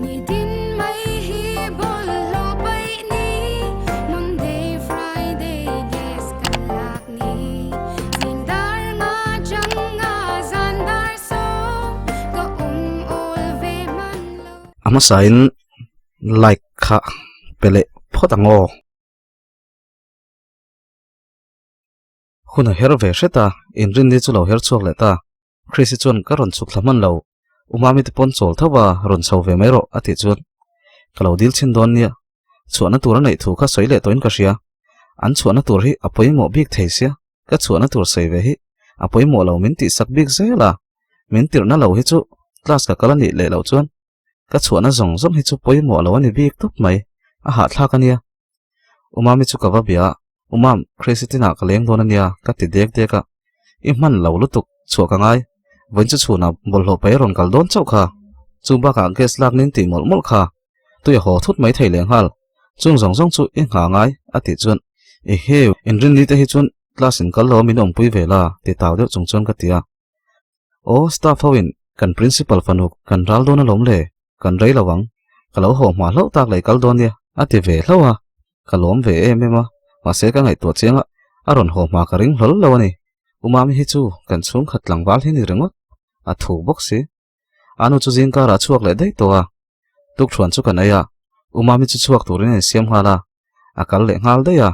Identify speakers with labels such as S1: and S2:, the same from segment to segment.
S1: ama sain like kha pele photango khuna herve sheta inrin ni chulo her chuak leta khrisi chun karon chuk thlaman lo umami te pon chol thawa ron chho ve mai ro ati chun kalo dil chin don nia chuana tur nei thu kha soile toin ka ria an chuana tur hi apoi mo bik theisia ka chuana tur sei ve hi apoi mo lo min ti sak bik zela min tir na lo hi chu class ka kalani le lo chuan ka chuana zong zong hi chu poi mo lo ani bik tup mai a ha thla ka nia umami chu ka va bia umam khresitina ka leng don ania ka ti dek deka I man lo lutuk chu ka ngai vẫn chưa chuna bol ho pai ron kal don chau kha chu ba ka gas lak nin ti mol mol kha tu ho thut mai thei leng hal chung zong zong chu in ha ngai ati chun e he in rin ni te hi chun class in kal lo min om pui vela ti taw de chung chun ka tia o staff hawin kan principal fanuk kan ral don lom le kan rei lawang kalo ho ma lo tak lai kal don nia ati ve hlawa kalom ve em ema ma se ka ngai to chenga aron ho ma ka ring hlol lo ani umami hi chu kan chung khat langwal hi ni rengot a thu boxi anu chu jing ka ra chuak le dei to a tuk thron chu kan aya umami chu chuak turin siam hala akal le ngal de ya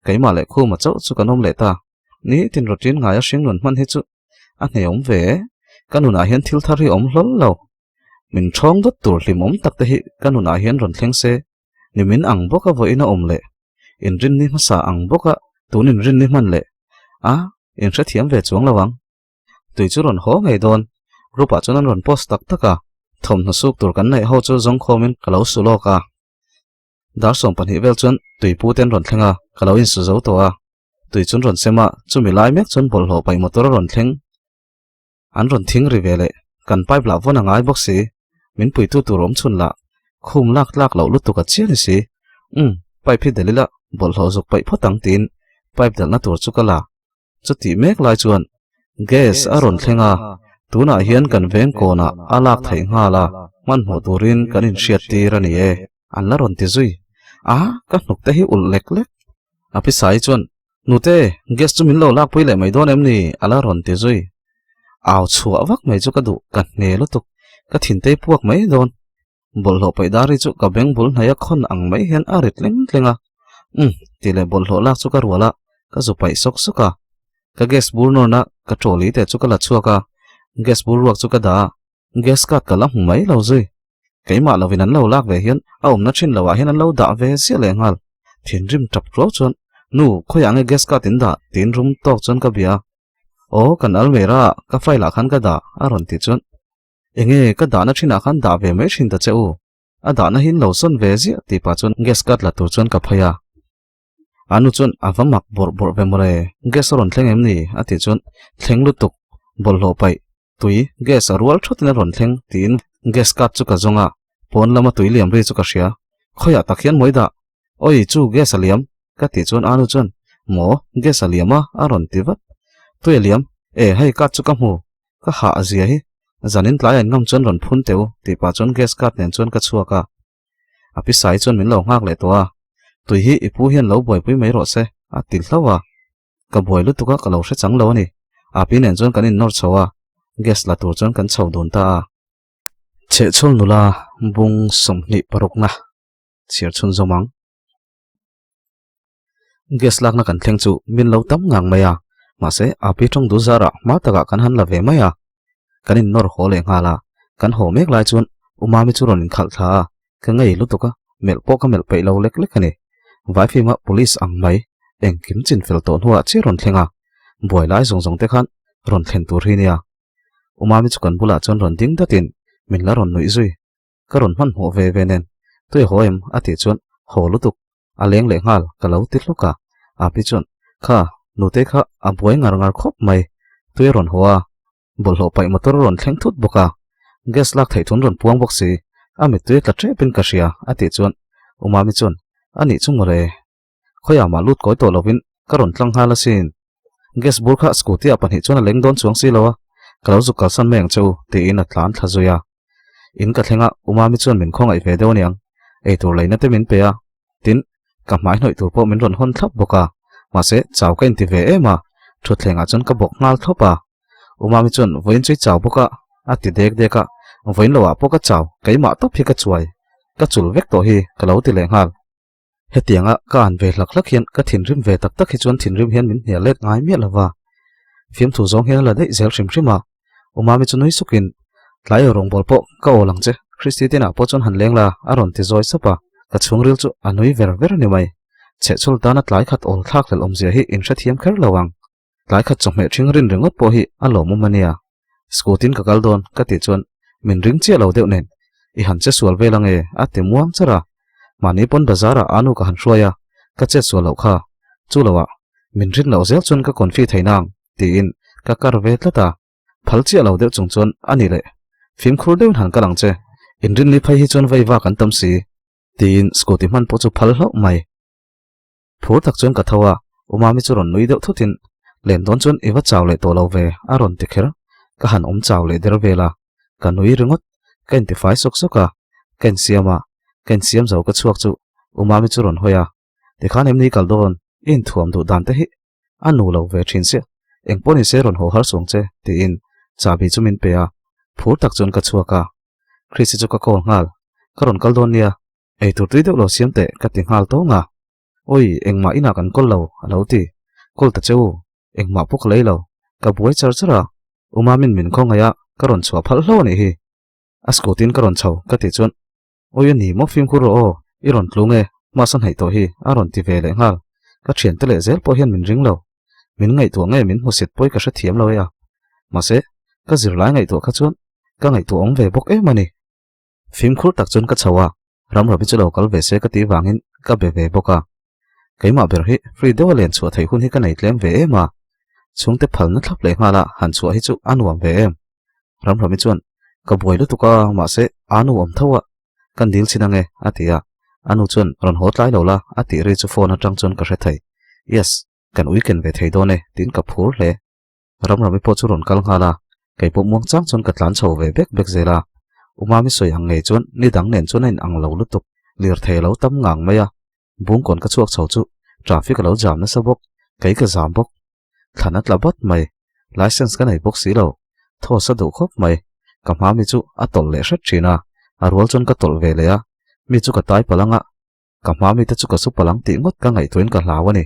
S1: keima le khu ma chau chu kanom le ta ni tin rotin nga ya sing nun man hi chu a neom ve kanuna hian thil thar hi om hlol lo min thong dot tur hlim om tak te hi kanuna hian ron thleng se ni min ang boka voina om le in rin ni ma sa ang boka tunin rin ni man le a in sẽ thiam về chuang lawang tui chu ron ho ngai don rupa chuan ron post tak taka thom na suk tur kan nei ho chu zong khomin kalo su lo ka dar som pan hi vel chuan tui pu ten ron thlenga kalo in su zo to a tui chun ron sema chu mi lai mek chun bol ho pai motor ron thleng an ron thing ri vele kan pipe la vona ngai box si min pui tu turom chun la khum lak lak lo lu tu ka chi ni si pipe hi delila bol ho zuk pai photang tin pipe dal na tur chu kala chu ti mek lai chuan gas aron thlenga tuna hian kan veng kona alak thei nga la man mo turin kan in hriat tir ani e an la ron ti zui a ka hnuk te hi ul lek lek api sai chuan nute gas chu min lo lak pui le mai don em ni ala ron ti zui aw chhuwa vak mai chu ka du kan ne lutuk ka thin te puak mai don bol ho pai dari chu ka beng bul naya khon ang mai hian arit leng tlenga ti le bol ho lak chu ka ruala ka zu pai sok soka ka gas burno na ka troli te chu kala chuaka gas burwak chu ka da gas kat kala mai lo zui keima lovin an lo lak ve hian a om na thin lawa hian an lo da ve sia le ngal thin rim tap ro chon nu khoyang e gas kat in da tin rum tok chon ka bia o kan almera ka faila khan ka da aron ti chon enge ka da na thina khan da ve me thin ta cheu a da na hin lo son ve zia ti pa chon gas kat la tur chon ka phaya anu chun avamak bor ve more gas ron thleng em ni ati chun thleng lutuk bol lo pai tui gas arwal thotina ron thleng tin gas kat chu ka zonga pon lama tui liam ri chu ka ria khoya takhian moida oi chu gas aliam ka ti chun anu chun mo gas aliama aron tivat tu eliam e hai kat chu ka mu ka ha azia hi zanin tlai an ngam chun ron phun teu ti pa chun gas kat nen chun ka chuaka api sai chun min lo ngak le to a tui hi ipu hian lo boi pui mai ro se a til hlawa ka boi lu tuka ka lo hre chang lo ani api nen chon kan in nor chawa gas la tur chon kan chho don ta che chol nula bung somni parukna chiar chun zomang gas lak na kan thleng chu min lo tam ngang maya ma se api thong du zara ma taka kan han la ve maya kan in nor ho le ngala kan ho mek lai chun umami chu ron in khal tha ka ngai lu tuka mel po ka mel pai lo lek lek ani vai phima police ang mai eng kim chin fel ton huwa che ron thlenga boi lai zong zong te khan ron thlen tur hi nia umami chu kan bula chon ron ding datin min la ron noi zui ka ron man ho ve ve nen tui hoem ati chon ho lutuk aleng le ngal ka lo ti hluka api chon kha nu te kha a boi ngar ngar khop mai tui ron hoa bol ho pai motor ron thleng thut boka gas lak thei thun ron puang bok si ami tui tla tre pin ka ria ati chon umami chon ani chung re khoya ma lut koi to lovin karon tlang hala sin gas burkha scooty apan hi chona leng don chuang si lawa kalo zu kal san meng cheu ti in a tlan thazoya in ka thlenga umami chuan min khong ai ve deuh niang ei tur leina te min pe a tin ka mai hnoi tur po min ron hon thlap boka ma se chaw ka in ti ve ema thu thlenga chuan ka bok ngal thopa umami chuan voin chui chaw boka ati dek deka voin lowa po ka chaw keima top hi ka chuai ka chul vek to hi ka lo ti le ngal hetianga ka an ve hlak hlak hian ka thin rim ve tak tak hi chuan thin rim hian min hnia lek ngai mi lawa fiam thu zong hian la dei zel hrim hrima umami chu noi sukin tlai rong bol po ka olang che Christi tina po chon han leng la aron ti zoi sapa ka chung ril chu anui ver ver ni mai che chul dana tlai khat ol thak lel omzia hi in sha thiam kher lawang tlai khat chong me thing rin ringot po hi alo mu mania skutin ka kal don ka ti chuan min ring che lo deuh nen I han che sual ve lang e ati muang chara mani pon bazara anu ka han hruaya ka che sual lo kha chu lawa min rin lo zel chun ka konfi theinang ti in ka kar ve tlata phalchi lo deuh chung chon ani le phim khur deun han kalang che in rin ni phai hi chon vai wa kan tam si tin scoti man po chu phal hlo mai phur tak chon ka thawa umami chu ron nui deuh thutin len don chon ewa chaw le to lo ve aron ti kher ka han chaw le der vela ka nui ringot kan ti fai sok soka kan siam zo ka chuak chu umami chu ron hoya ti khan em ni kal don in thuam du dan te hi anu lo ve thin se engponi se ron ho har song che ti in chabi chu min pe a phur tak chon ka chuaka Christi chu ka kol ngal karon kal don nia ei tur tri deuh lo siam te ka ti ngal to nga oi engma ina kan kol lo alo ti kol ta cheu engma puk lei lo ka buai char chara umamin min khong aya karon chua phal hlo ni hi askotin karon chau ka ti chon oi ni mo phim khur o iron tlunge ma san hai to hi aron ti ve le ngal ka thian te le zel po hian min ring lo min ngai tu nge min husit poi ka sha thiam lo ya ma se ka zir lai ngai tu kha chon ka ngai tu ong ve bok e mani phim khur tak chon ka chawa ram rabi chu lo kal ve se ka ti wangin ka be ve boka keima ber hi free dewalen chu thei hun hi ka nei tlem ve e ma chungte phal na thlap le ngala han chu hi chu anuam ve em ram rami chuan ka boilu tuka ma se anu om thawa kan dil chinange atia anu chuan ron hot lai lola ati ri chu phone atang chon ka hre thai yes kan weekend ve thei done tin ka phur le ram rami po chu ron kal ngala kai po muang chang chon ka tlan chho ve bek bek zela umami soyang nge chon ni dang nen chon in ang lo lutuk lir thei lo tam ngang maya bung kon ka chuak chho chu traffic lo jam na sabok kai ka jam bok thanat labat mai license ka nei bok si lo tho sa du khop mai ka ma mi chu atol le hret thina arwal chon ka tol ve le a mi chu ka tai palanga ka ma mi te chu ka su palang ti ngot ka ngai toin ka hlawani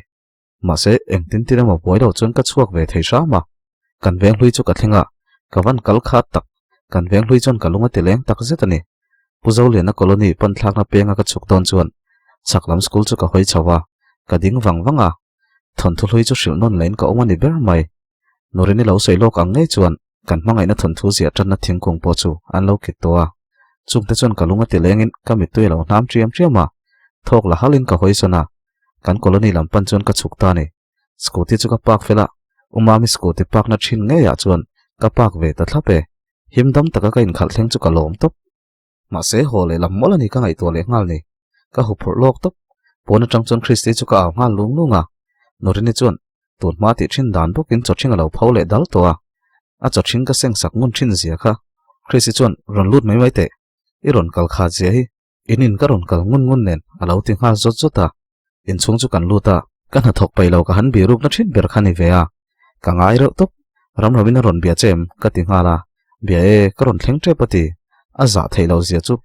S1: ma se eng tin tin ma boi lo chon ka chuak ve thei sha ma kan veng hlui chu ka thlenga ka van kal khat tak kan veng hlui chon kalunga tileng tak zetani puzo le na colony pan thlak na penga ka chuk don chuan chaklam school chu ka hoi chawa ka ding wangwanga thon thu hlui chu hril non lein ka omani ber mai norini lo sei lok ang nge chuan kan mangai na thon thu zia tan na thingkung po chu an lo kit towa chungte chon kalunga tilengin ka mi tui lo nam triam triama thok la halin ka hoi sona kan colony lam pan chon ka chuk ta ni scooty chu ka park fela umami scooty park na thin nge ya chuan ka park ve ta thlape himdam taka ka in khal thleng chu ka lom top ma se hole lam molani ka ngai to le ngal ni ka hu phur lok top pona tang chon Christi chu ka aw ngal lung lunga norini chuan tun ma ti thin dan bokin chothinga lo phau le dal to a chothin ka seng sak ngun thin zia kha Christi chuan ron lut mai mai te I ron kal kha je hi inin ka ron kal ngun ngun nen alo ti nga zot zota in chung chu kan luta kan ha thok pai lo ka han bi rup na thin ber khani ve a ka ngai ro top ram rawin ron bia chem ka ti nga la bia e ka ron thleng tre pati a za thei lo zia chu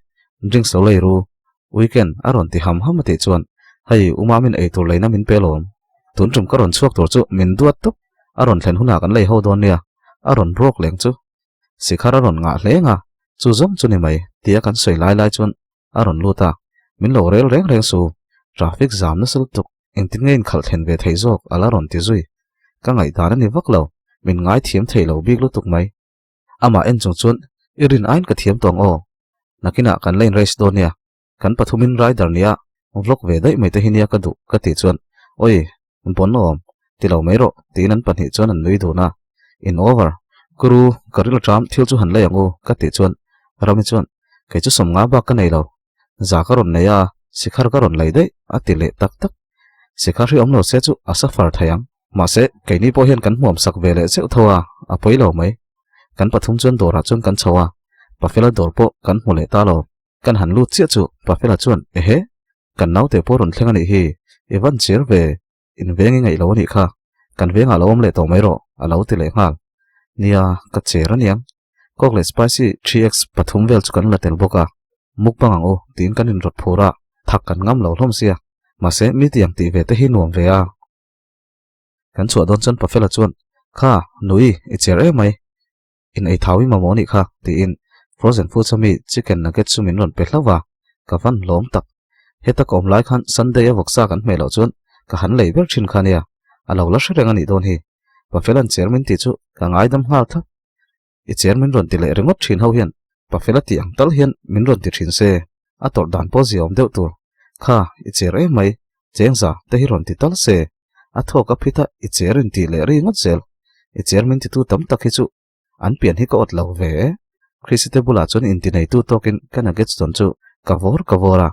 S1: drinks lo lei ru weekend a ron ti ham ham ati chuan hei umamin ei tur leina min pelom tun tum ka ron chuak tur chu min duat top a ron thlen huna kan lei ho don nia a ron rok leng chu sikhara ron nga hlenga chu zom chu ni mai tia kan soi lai lai chuan a ron luta min lo rel reng reng su traffic jam na sul tuk engtin ngein khal thlen ve thei jok ala ron ti zui ka ngai dar ni vak lo min ngai thiam thei lo bik lu tuk mai ama en chung chuan irin ain ka thiam tong o nakina kan lane race do nia kan pathumin rider nia vlog ve dai mai te hinia ka du ka ti chuan oi bon nom ti lo mai ro ti nan pan hi chuan an nui du na in over guru karil tram thil chu han lai ango ka ti chuan rami chuan ke chu som nga ba ka nei lo za ka ron neya sikhar ka ron lai dai ati le tak tak sikhar ri om lo se chu asa far thayang ma se ke ni po hian kan muam sak ve le cheu thowa a poi lo mai kan pathum chuan dora chuan kan chawa Pafela dorpo kan mule talo kan han lut chia chu Pafela chuan ehe kan naute po ron thlenga ni hi evan chir ve in vengi ngai lo ni kha kan venga lo om le to mai ro alo ti le ngal nia ka chera niang kok le spicy 3x pathum vel chu kan la tel boka mukbang o tin kan in rot phura thak kan ngam lo hlom sia ma se mi tiang ti ve te hi nuam ve a kan chu don chan Pafela chuan kha nui I cher e mai in ei thawi ma moni kha ti in frozen food chami chicken nugget chu min ron pe hlawa ka van lom tak heta kom lai khan Sunday avoksa kan melo chuan ka han lei ber thin khania alo la hrenga ni don hi Pafela chairman ti chu ka ngai dam hal tha I chairman ron ti le rengot thin ho hian Pafela ti ang tal hian min ron ti thin se a tor dan po ziom deuh tur kha I cher e mai chengza te hi ron ti tal se a thoka phita I cherin ti le ri ngot zel I chairman ti tu tam tak hi chu an pian hi ka ot lo ve Chrisite bula chuan in ti nei tu tokin kana get ton chu kavora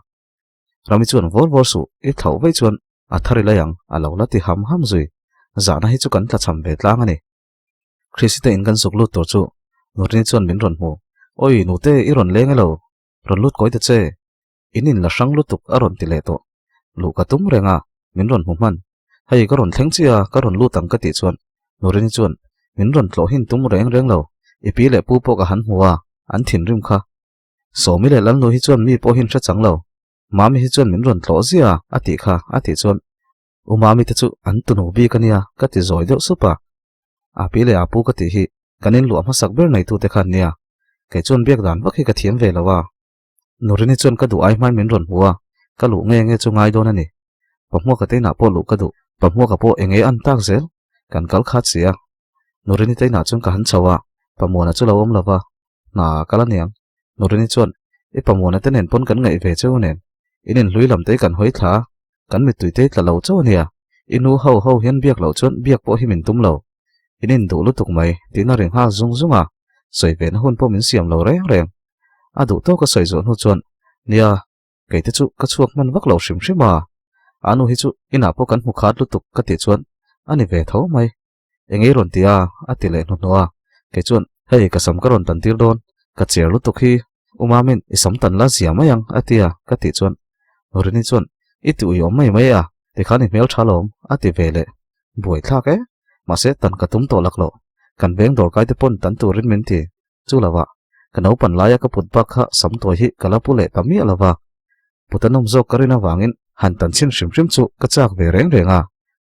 S1: rami chuan vor su I thau ve chuan a thari layang alo la ti ham zui zana hi chu kan tla cham ve tlang ani Chrisite in kan suklu tor chu nurin chuan min ron mu oi nu te I ron leng alo ron lut koi te che inin la sang lutuk a ron ti le to lu ka tum renga min ron mu man hei ka ron thleng chia ka ron lutang ka ti chuan nurin chuan min ron tlo hin tum reng lo ipi le pu po ka han huwa an thin rim kha so mi le lan lo hi chuan mi po hin tha chang lo mami hi chuan min ron tlo zia ati kha ati chuan umami te chu an tunu bi kania ka ti zoi deuh supa a pi le apu ka ti hi kanin lu ama sak ber nei tu te khan nia ke chuan biak dan vak hi ka thiam ve lawa nurini chuan ka du ai mai min ron huwa ka lu nge chu ngai don ani pamwa ka te na po lu ka du pamwa ka po enge an tak zel kan kal khat sia nurini te na chuan ka han chawa pamona chu lawom lawa na kala niang nurini chuan I pamona te nen pon kan ngai ve cheu nen inin hluilam te kan hoi thla kan mi tui te tla lo cheu ania inu ho hian biak lo chuan biak po hi min tum lo inin du lutuk mai tina ring ha zunga soi ve na hun po min siam lo reng a du to ka soi zon hu chuan nia ke te chu ka chuak man vak lo shim a anu hi chu ina po kan mu khat lutuk ka ti chuan ani ve tho mai engei ron tia ati le nu noa ke chuan hei ka sam ka ron tan tir don ka cher lutuk hi umamin isam tan la zia mayang atia ka ti chuan nurini chuan I tu yom mai a ti khani mel thalom ati vele buai thak e ma se tan ka tum to laklo kan veng dor kai te pon tan turin min ti chu lawa kan opan laya ka put bak kha sam to hi kala pule tami alawa putanom zo karina wangin han tan chin shim chu ka chak ve renga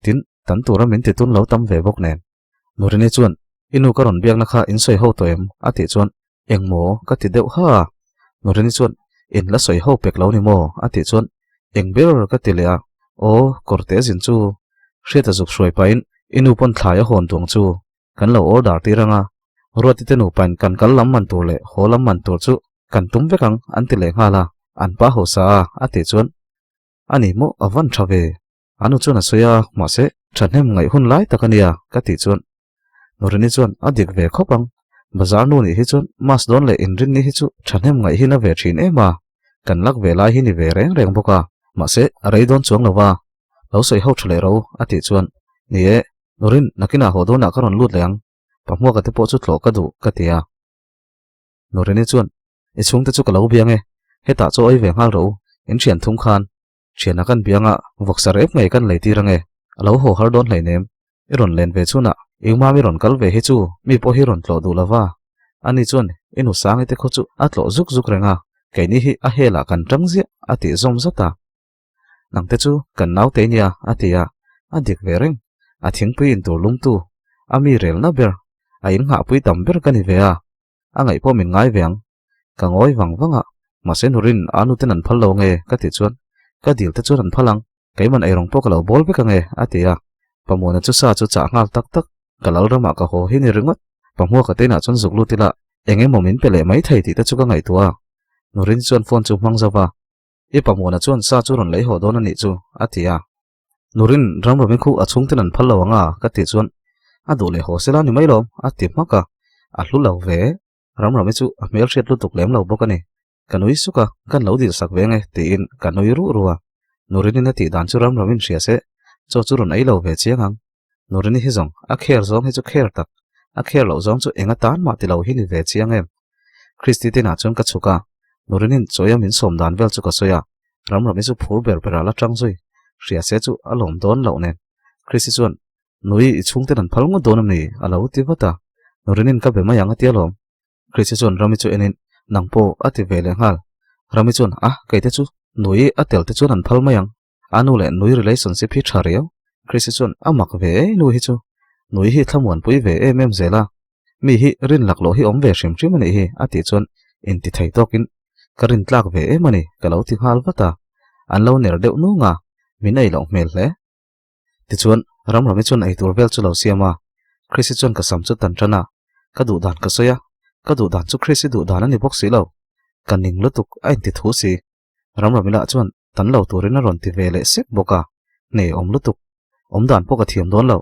S1: tin tan tura min ti tun lo tam ve bok nen nurini chuan inu karon biak na kha in soi ho to em ati chuan engmo ka ti deuh ha nurini chuan in la soi ho pek lo ni mo ati chuan engber ka ti le a o cortez in chu hriata zuk shroi pain inu pon thlaya hon tuang chu kan lo order ti ranga ruati te nu pan kan kal lam man tur le holam man tur chu kan tum vekang an ti le ngala an pa ho sa ati chuan ani mo avan thave anu chuan a soya ma se thanem ngai hun lai takania ka ti chuan nurini chuan adik ve khopang bazar nu ni hi chuan mas don le inrin ni hi chu thanem ngai hi na ve thin ema kan lak ve lai hi ni ve reng boka ma se arei don chuang lawa lo soi ho thle ro ati chuan ni e nurin nakina ho do na karon lut leang pamwa ka te po chu thlo ka du ka tia nurini chuan I chung te chu ka lo biang e heta chu oi ve ngal ro in thian thum khan thiana kan bianga voksar ep ngai kan leiti range alo ho har don hlei nem iron len ve chuna engma mi ron kal ve hi chu mi po hi ron tlo du lawa ani chuan inu sang te kho chu a tlo zuk renga keini hi a hela kan tangzia ati zom zata nang te chu kan nau te nia atia adik ve reng a thing pui in tur lung tu ami rel na ber a in nga pui tam ber kan hi ve a angai po min ngai veang ka ngoi wanga ma se nurin anu ten an phal lo nge ka ti chuan ka dil te chuan an phalang keiman ei rong po ka lo bol be ka nge atia pamona chu sa chu cha ngal tak kalal rama ka ho hi ni ringot pamua ka te na chuan zuklu tila enge momin pele mai thei ti ta chu ka ngai tua nurin chuan phone chu mang zawa e pamona chuan sa chu ron lei ho don ani chu atia nurin ramramin khu achung ten an phal lo anga ka ti chuan adu le ho sela ni mai lom ati maka a hlu lo ve ramramin chu a mel hriat lu tuk lem lo bokani kanui suka kan lo dil sak venge ti in kanui ruwa nurin na ti dan chu ramramin hria se cho chu ron ei lo ve chiangang nurin hi zong a kher zong hi chu kher tak a kher lo zong chu enga tan ma ti lo hi ni ve chiang em Christi te na chon ka chuka nurenin choya min som dan vel chu ka soya ram ram isu phur ber ber ala tang zui ria se chu alom don lo nen Christi chuan nui I chung te nan phal ngo donam ni alo ti wata nurenin ka be ma yang atialom Christi chuan rami chu enin nangpo ati vele ngal rami chuan kai te chu nui atel te chuan an phal ma yang anu le nui relationship hi thariau Christi chuan amak ve nui hi chu nui hi thamuan pui ve em zela mi hi rin laklo hi om ve shim shim ani hi ati chuan in ti thei tokin karin tlak ve emani kalo ti hal wata an lo ner deuh nu nga min ei lo mel hle ti chuan ram ram chuan ei tur vel chu lo siama Christi chuan ka sam chu tan tana ka du dan ka soya ka du dan chu Christi du dan ani box si lo kan ning lutuk a in ti thu si ram ram la chuan tan lo turin a ron ti vele sek boka ne om lutuk om dan poka thiam don lo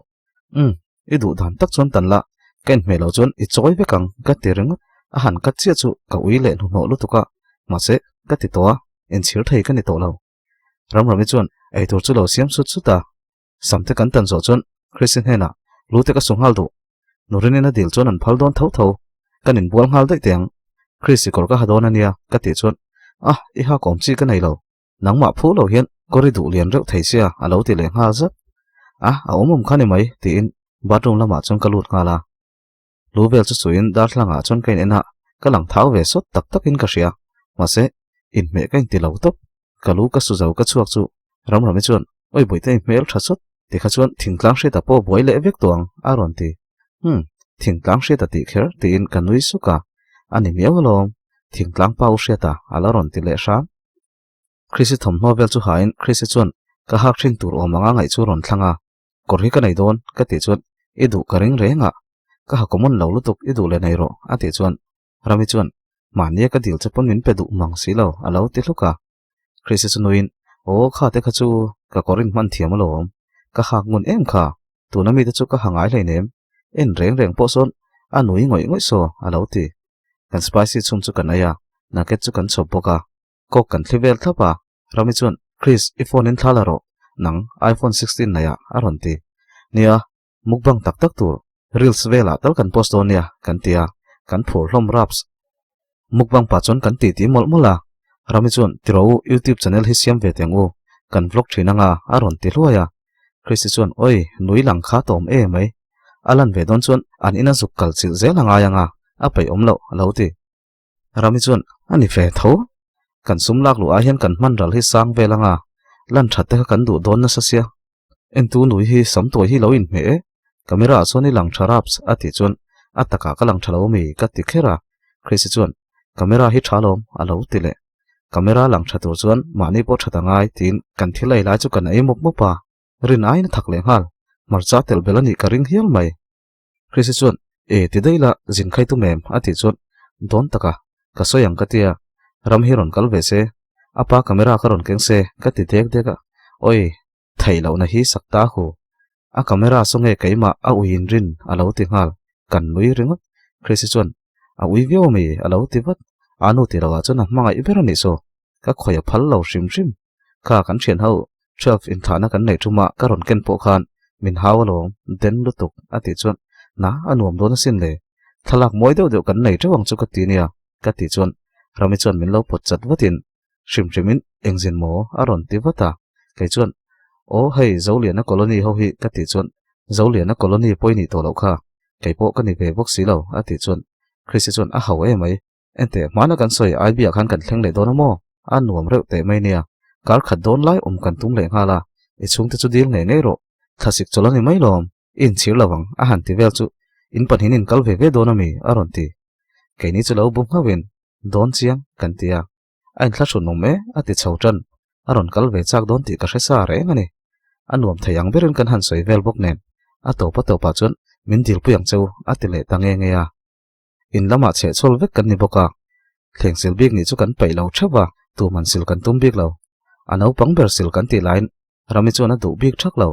S1: I du dan tak chuan tan la ken me lo chuan I choi vekang ka tireng a han ka chia chu ka ui le nu no lutuka ma se ka ti towa en chhir thei ka ni to lo ram ram chuan ei tur chu lo siam su chu ta samte kan tan zo chuan Christian hena lute ka sunghal du nurin na dil chuan an phal don tho tho kanin bual hal dei teng Christi kor ka hadon ania ka ti chuan I ha kom chi ka nei lo nangma phu lo hian kori du lian reuh thei sia alo ti le nga zat a omum khani mai ti in bathroom lama chuan ka lut ngala luvel chu chuin darthlanga chuan kain ena ka lang thau ve sot tak takin ka ria ma se in me kain ti lo tok kalu ka su zau ka chuak chu ram ram chuan oi boite mel tha sot ti kha chuan thingtlang hre ta po boi le vek tuang a ron ti thingtlang hre ta ti kher ti in kanui suka ani miawlom thingtlang pau hre ta ala ron ti le sha Christi thom novel chu hain Christi chuan ka hak thin tur omanga ngai chu ron thlanga korhi ka nei don ka ti chuan idu ka ring renga ka ha common lo lutuk idu le nei ro ati chuan rami chuan mania ka dil chapon min pedu mang si lo alo ti hluka Christi chunuin o kha te kha chu ka korin man thiam alom ka hak ngun em kha tunami te chu ka hangai hleinem en reng po son anui ngoi so alo ti kan spicy chum chu kan aya na ke chu kan chop boka ko kan thlivel thapa rami chuan Chris iphone in thalaro nang iPhone 16 naya aron ti nia mukbang tak tak tur reels vela tal kan post on ya kan tia kan phur hlom raps mukbang pa chon kan ti mol mola rami chuan tiro YouTube channel hi siam ve tengu kan vlog thina nga aron ti hluaya Christi chuan oi nui lang kha tom e mai alan ve don chuan an ina zuk kal chil zela nga yanga a pai om lo ti rami chuan ani ve tho kan sum lak lu a hian kan man ral hi sang ve langa lan that te kan du don na sa sia en tu nui hi sam toi hi lo in me camera soni lang tharaps ati chuan ataka ka lang thalo mi ka ti khera Christi chuan camera hi thalom alo ti le camera lang thatur chuan mani po thatangai tin kan thilai lai chu kan ei mok mopa rin ai na thak le hal marcha tel belani ka ring hial mai Christi chuan ti deila jin khai tu mem ati chuan don taka ka soyang ka tia ram hiron kal ve se apa camera ka ron keng se ka ti dek deka oi thei lo na hi sakta hu a camera songe keima a uin rin alo ti ngal kan nui ringot Christi chuan a ui veo mi alo ti vat anu ti rawa chuan hmanga iberani so ka khoya phal lo shim shim ka kan thian ho 12 in thana kan nei thuma ka ron ken po khan min hawalom den lutuk ati chuan na anuam don sin le thalak moi deuh kan nei thawang chu ka ti nia ka ti chuan rami chuan min lo pot chat watin shim shimin engzin mo aron ti wata kai chuan o hei zoliana colony ho hi ka ti chuan zoliana colony poini to lo kha kai po ka ni ve box si lo ati chuan Christi chuan a haw mai ente mana kan soi ibia khan kan thleng le don mo an nuam reu te mai nia kar khat don lai kan tum le ngala I chung te chu dil nge ro thasik cholani mai lom in chhir lawang a han ti vel chu in panin in kal ve donami aron ti kai ni chu lo bum hawin don chiang kan tia ain thla shun nong me ati chhotran aron kal ve chak don ti ka hresa re ngani anuam thayang berin kan han soi vel bok nen a to pa chun min dil puyang cheu ati le tange nge ya in lama che chol vek kan ni boka thleng sil bik ni chu kan pai lo thawa tu man sil kan tum bik lo anau pang ber sil kan ti line rami chuan a du bik thak lo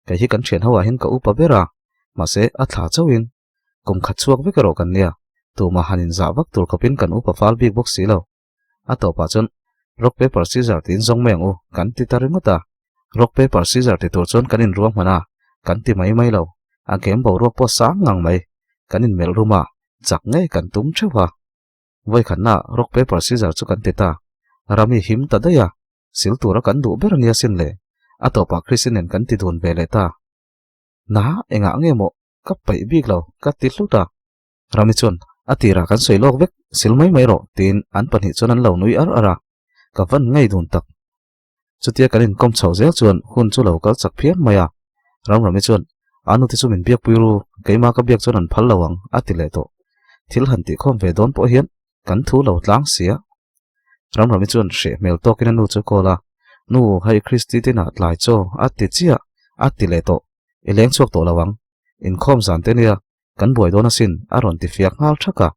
S1: kai hi kan thian hawa hin ka upa bera ma se a thla chawin kum khat chuak vek ro kan nia tu ma hanin za vak tur kopin kan upa fal bik box si lo a to pa chun rock paper scissors tin zong meng u kan ti taringota rock paper scissors ti tur chon kanin ruam mana kan ti mai lo a game bo ro po sang ngang mai kanin mel ruma chak ngai kan tum thewa voi khanna rock paper scissors chu kan ti ta rami him ta daya sil tura kan du ber ania sin le atopa christian kan ti dun ve le ta na enga nge mo ka pai bik lo ka ti hluta rami chon atira kan soi lok vek sil mai ro tin an pani chon an lo nui ar ara ka van ngai dun tak chutia kanin kom chho zel chuan hun chu lo kal chak phiam maya rami chon anu ti chu min biak puiru keima ka biak chon an phal lawang atile to thil han ti khom ve don po hian kan thu lo tlang sia rami chon she mel to kin anu chu kola nu hai christi te na tlai cho ati chia atile to eleng chuak to lawang in khom zan te nia kan boi dona sin aron ti fiak ngal thaka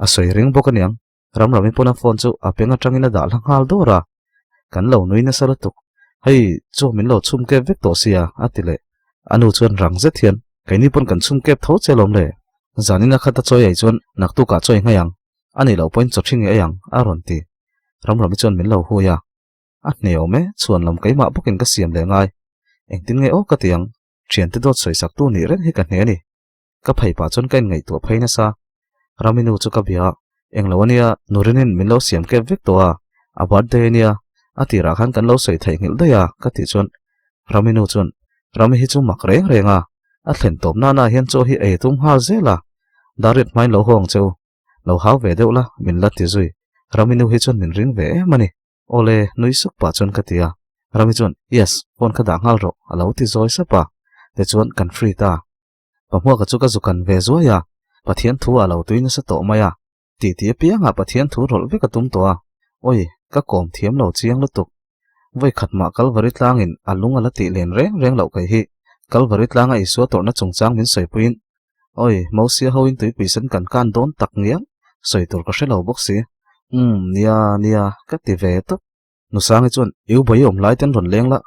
S1: a soi ring bokaniang rami pona phone chu apenga tangina dal hangal dora kan lo nuina salatuk hei cho min lo chum ke vek to sia atile anu chuan rang ze thian kaini pon kan chum kep tho chelom le zanina khata choi ai chuan naktu ka choi ngayang ani lo point chothing e yang aron ti rami chuan min lo huya at neo me chuan lam keima bukin ka siam le ngai engtin nge o ka tiang thian te dot soi sak tu ni ren hi ka hne ni ka phai pa chon kain ngai to phaina sa raminu chu ka bia englawania nurinin min lo siam ke vek to a birthday nia atira khan kan lo soi thai ngil daya ka ti chon raminu chon rami hi chu mak reng renga a thlen top na na hian cho hi e tum ha zela darit mai lo hong cheu lo haw ve deuh la min la ti zui raminu hi chon min ring ve mani ole nui suk pa chon ka tia rami chon yes pon ka da ngal ro alo ti zoi sa pa te chon kan free ta pa mo ka chu ka zukan ve zo ya pathian thu alo tuina sa to maya ti ti pianga pathian thu rol ve ka tum to a oi ka kom thiam lo chiang lu tuk voi khatma kalvari tlangin alung ala ti len reng lo kai hi kalvari tlanga isu torna chungchang min soi puin oi mausia hoin tui pisan kan don tak ngiang soi tur ka shelo boxi nia ka ti ve to nu sang chon yu boi om lai ten ron leng la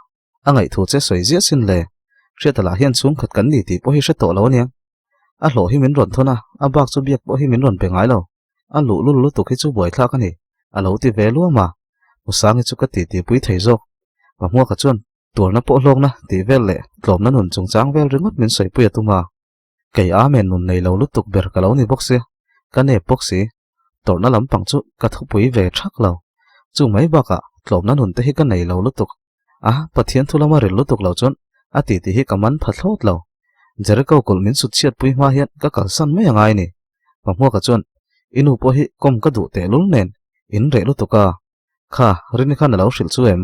S1: angai thu che soi zia sin le hriatala hian chung khat kan ni ti po hi hre to lo nia a hlo hi min ron thona a bak chu biak po hi min ron pe ngai lo a lu tu khi chu boi thla ka ni a lo ti ve lu ma nu sang chu ka ti pui thei zo pa mo ka chon tur na po hlong na ti vel le tlom na nun chungchang vel ringot min soi pui atuma kei a men nun nei lo lu tuk ber ka lo ni boxi ka ne boxi tor na lampang chu ka thu pui ve thak lo chu mai baka tlom na nun te hi ka nei lo lu tuk a pathian thulama ril lu tuk lo chon a ti hi kaman phathlot lo jerko kul min su chiat pui ma hian ka kal san mai angai ni pa mo ka chon inu po hi kom ka du te lul nen in re lu tuka kha rin khan lo hril chu em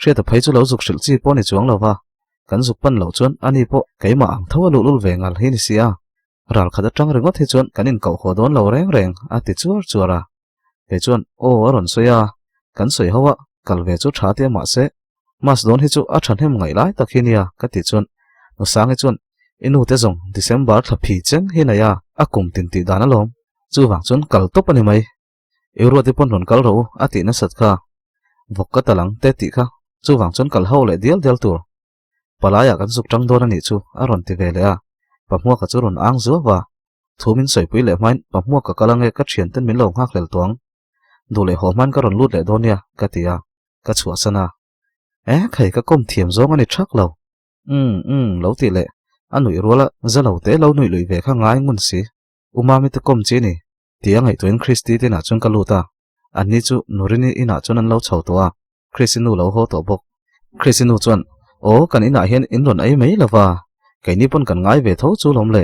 S1: hria ta phai chu lo zuk hril chi po ni chuang lo wa kan zuk pan lo chon ani po keima ang thawa lul ve ngal hi ni sia ral khada tang rengot hi chon kanin kau kho don lo reng ati chuara he chon o aron soya kan soi hawa kalve chu tha te ma se mas don hi chu a than hem ngai lai takhinia ka ti chon no sang hi chon inu te zong december tha phi cheng hi na ya akum tin ti dana lom chu wang chon kal to pani mai euro te pon ron kal ro ati na sat kha vokka talang te ti kha chu wang chon kal ho le dial tur palaya kan zuk tang don ani chu aron ti ve le a pa mo ka chu ron ang zo wa thumin soi pui le main pa mo ka kalange ka thian ten min lo ngak lel tuang du le ho man ka ron lut le donia ka tia ka chua sana khai ka kom thiam zong ani thak lo lo ti le anui rola zalo te lo nui lui ve kha ngai ngun si umami te kom chi ni tia ngai toin christi te na chung ka luta ani chu nurini ina chon an lo chho to a chrisinu lo ho to bok chrisinu chon o kan ina hian in ron ai mei lawa kaini pon kan ngai ve tho chu lom le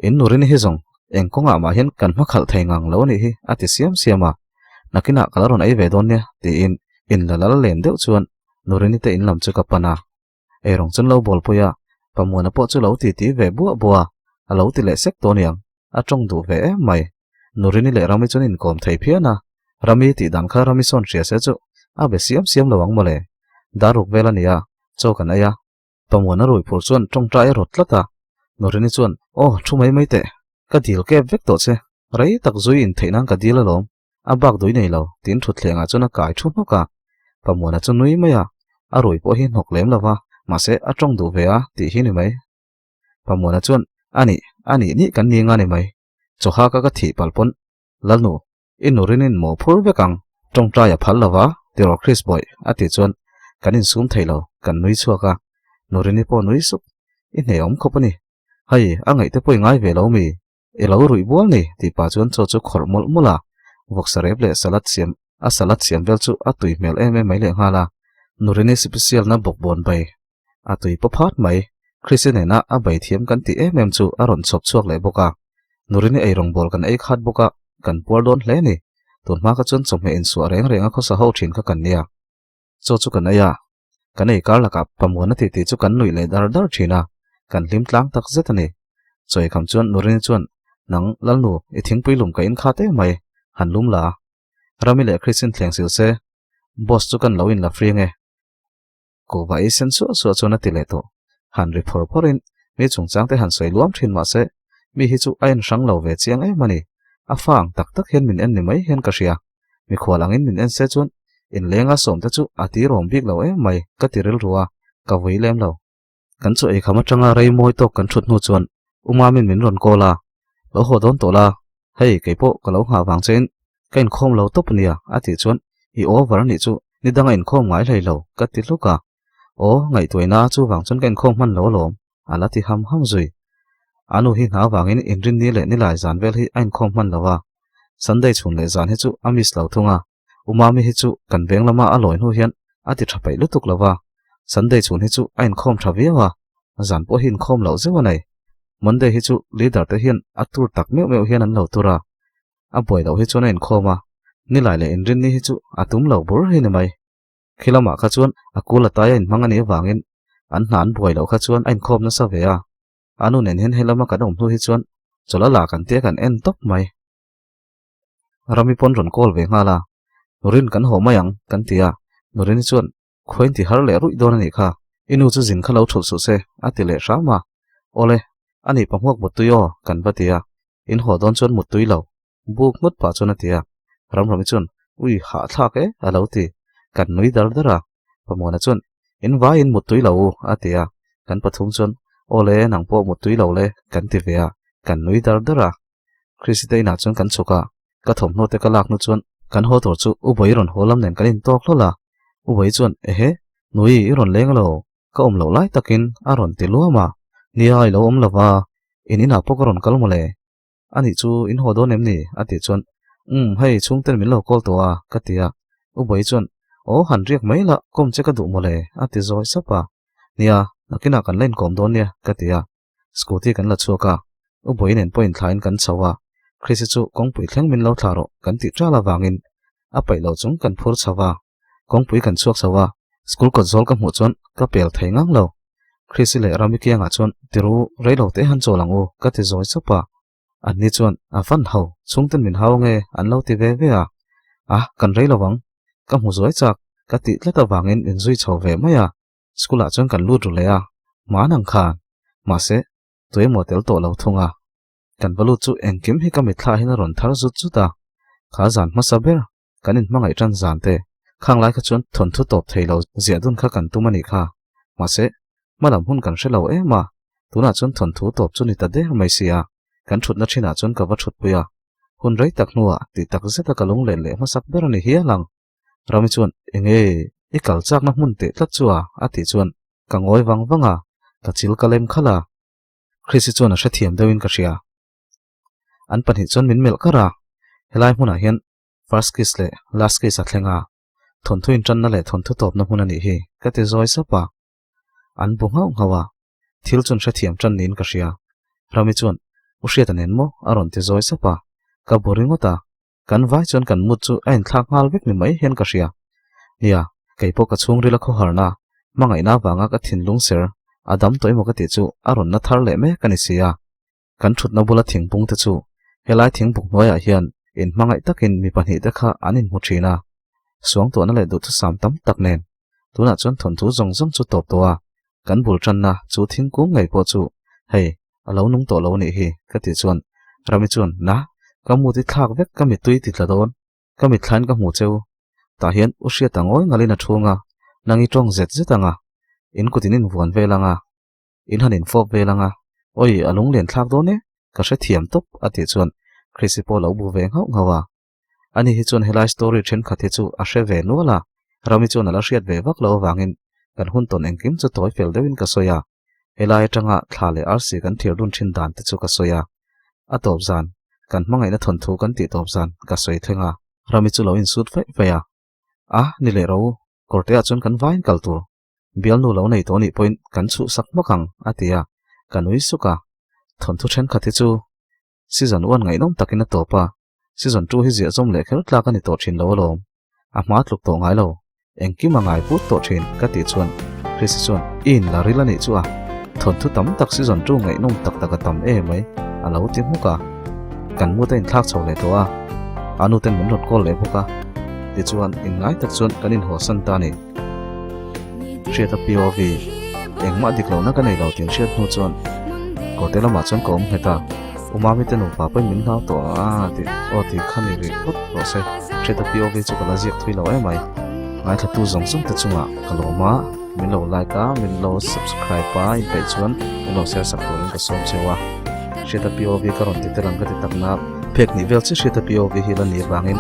S1: in nurini hi zong engkonga ma hian kan ma khal thei ngang lo ni hi ati siama nakina kalaron ai ve don ne ti in la len deuh chuan nurini te in lam chu ka pana e rong chon lo bol puya pamona po chu lo ti ve bua a lo ti le sek to niang a tong du ve mai nurini le rami chon in kom thei phiana rami ti dan kha rami son ria se chu a be siam lawang mole daruk velania cho kan aya pamona roi phur chuan tong trai rot lata nurini chuan o thu mai te ka dil ke vek to che rei tak zui in theinang ka dil lom a bak doi nei lo tin thut thlenga chuna kai thu noka pamona chu nui maya a roi po hi nok lem lawa ma se a tong du ve a ti hi ni mai pamona chuan ani ni kan ni nga ni mai cho ha ka thi palpon lalnu inurinin mo phur vekang tong trai a phal lawa tiro chris boy ati chuan kanin sum thailo kan nui chuaka nurini po nui sup in ne om khopani hai angai te poi ngai ve lo mi elo rui bol ni ti pa chuan cho chu khormol mula vok sarep le salat siam vel chu atui mel em mai le ngala nurini special na bok bon bai atui pophat mai Christian na a bai thiam kan ti em chu aron chop chuak le boka nurini ei rong bol kan ei khat boka kan por don hle ni tun ma ka chon chome in su reng renga kho sa ho thin ka kan nia chu kan aya kan ei kar laka pamona ti chu kan nui le dar thina kan lim tlang tak zetani choi kham chuan nurin chuan nang lalnu i thing puilum ka in khate mai hanlum la rami le Christian thleng sil se boss chu kan lo in la free nge ko vai sen su chona ti le to han ri porin mi chung chang te han soi luam thin ma se mi hi chu ain sang lo ve chiang e mani a fang tak hen min en ni mai hen ka ria mi khwalang in min en se chun in lenga som ta chu ati rom bik lo e mai ka tiril ruwa ka voi lem lo kan chu e khama tanga rei moi to kan thut nu chuan uma min ron ko la lo ho don to la hei keipo ka lo ha wang chen kain khom lo top nia ati chuan i over ni chu ni dang in khom ngai lei lo ka ti luka o ngai toina chu wang chun kain khom man lo lom ala ti ham zui anu hi na wangin in rin ni le ni lai zan vel hi ain khom man lawa Sunday chun le zan hi chu amis lo thunga umami hi chu kan veng lama aloi nu hian ati thapai lutuk lawa Sunday chun hi chu ain khom thawiwa zan po hin khom lo zewa nei Monday hi chu leader te hian atur tak meu hian an lo tura a boi lo hi chu in khoma ni lai le in rin ni hi chu atum lo bur hi ni mai khilama kha chuan akula ta in mangani wangin an hnan boi lo kha chuan ain khom na sa ve a anu nen hen helama ka dom nu hi chuan chola la kan te kan en top mai rami pon ron kol ve ngala nurin kan ho mayang kan tia nurin chuan khoin ti har le rui don ani kha inu chu jin khalo thul su se atile rama ole ani pamhuak butuyo kan batia in ho don chuan mutui lo buk mut pa chuna tia ram chuan ui ha thak e alo ti kan nui dar dara pamona chuan in va in mutui lo atia kan pathum chuan ole nang po mutui lo le kan ti vea kan nui dar dara Christe na chuan kan chuka ka thom no te ka lak nu chuan kan ho tor chu u boi ron holam nen kan in tok lola u boi chuan ehe nui i ron leng lo ka om lo lai takin a ron ti luama ni ai lo om lawa inina pok ron kal mole ani chu in ho do nem ni ati chuan hei chung ten min lo kol to a ka tia u boi chuan o han riak mai la kom che ka du mole ati zoi sapa nia nakina kan len kom don nia ka tia scooty kan la chuka u boi nen point thlain kan chawa Chrisi chu kong pui thleng min lo tharo kan ti tala wangin a pai lo chung kan phur chawa kong pui kan chuak chawa school ko zol ka mu chon ka pel thaingang lo Chrisi le rami kianga chon tiru reilo te han cholang u ka ti zoi sapa an ni chon a fan ho chung ten min haw nge an lo ti ve ve a kan reilo wang ka mu zoi chak ka ti tleta wangin in zui chaw ve maya school a chon kan lu ru le a ma nang khan ma se toy motel to lo thunga kan balu chu engkim hi ka mi thla hin ron thar zut chuta kha zan ma saber kanin mangai tran zan te khang lai kha chon thon thu top theilo zia dun kha kan tumani kha ma se malam hun kan shelo e ma tuna chon thon thu top chu ni ta de mai sia kan thut na thina chon ka wa thut puya hun rei tak nuwa ti tak zeta ka lung len le ma sak ber ni hi lang rami chon enge i kal chak na mun te tlat chuwa ati chon ka ngoi wanga ka chil ka lem khala Chrisi chon a sha thiam dewin ka ria an pan hi chon min mel kara helai huna hian first kiss le last kiss a thlenga thon thu in tran na le thon thu top na huna ni hi ka te zoi sapa an bu ngau ngawa thil chon sha thiam tran nin ka ria rami chon u hria tanen mo aron te zoi sapa ka boringota kan vai chon kan mut chu ain thak ngal vek ni mai hian ka ria nia keipo ka chung rila kho harna mangai na wanga ka thinlung ser adam toy mo ka ti chu aron na thar le me kan isia kan thut na bula thingpung te chu helai thingbuk noya hian in mangai takin mi pani te kha anin mu thina suang to na le du thu sam tam tak nen tuna chon thon thu zong zong chu top towa kan bul tran na chu thingkung ngai po chu hei alo nung to lo ni hi ka ti chuan rami chuan na ka mu ti thak vek ka mi tui ti tladon ka mi thlan ka mu cheu ta hian u hria tangoi ngalina thunga nangi tong zet zetanga in kutinin vuan velanga in hanin fop velanga oi alung len thak do ne ka hre thiam top ati chuan Chrisi po lo bu ve ngau ngawa ani hi chuan helai story then khathi chu a hre ve nuala rami chuan ala hriat ve vak lo wangin kan hun ton engkim chu toy fel dewin ka soya helai tanga thla le rc kan thir dun thin dan te chu ka soya atop zan kan mangai na thon thu kan ti top zan ka soi thenga rami chu lo in sut fe ni le ro korte a chon kan vain kal tur bial nu lo nei to ni point kan chu sak makang atia kanui suka thon thu then khati chu season 1 ngai nom takina topa season 2 hi zia zom le khel tla ka ni to thin lo lom a ma tluk to ngai lo engki mangai put to thin ka ti chuan Chris chuan in la rila ni chu a thon thu tam tak season 2 ngai nom tak taka tam e mai a lo ti muka kan mu ten thak chho le to a anu ten mun rot kol le boka ti chuan in ngai tak chuan kanin ho san ta ni sheta POV engma diklo na kanai lo tin shet nu chuan ko te lama chuan kom heta umami te no pa pa min na to ti khani ri put ro se sheta POV chu kala jiak thui lo ai mai ngai tha tu zong zong te chunga kaloma min lo like a min lo subscribe pa in pe chuan min lo share sak turin ka som chewa sheta POV ka ron ti te rang ka ti takna phek ni vel chi sheta POV hi la ni bangin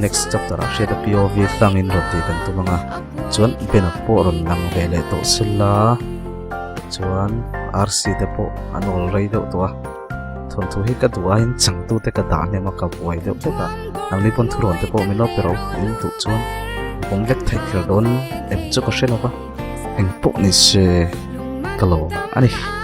S1: next chapter a sheta POV tangin ron ti kan tu manga chuan benak po ron lang vele to silla chuan RC te po anol rei deuh to a thon thu hi ka duwa hin chang tu te ka da ne ma ka buai deuh te ka ang ni pon thu ron te po min lo pero in tu chuan bong vek thai khir don em chu ka shela ba eng po ni se kalo ani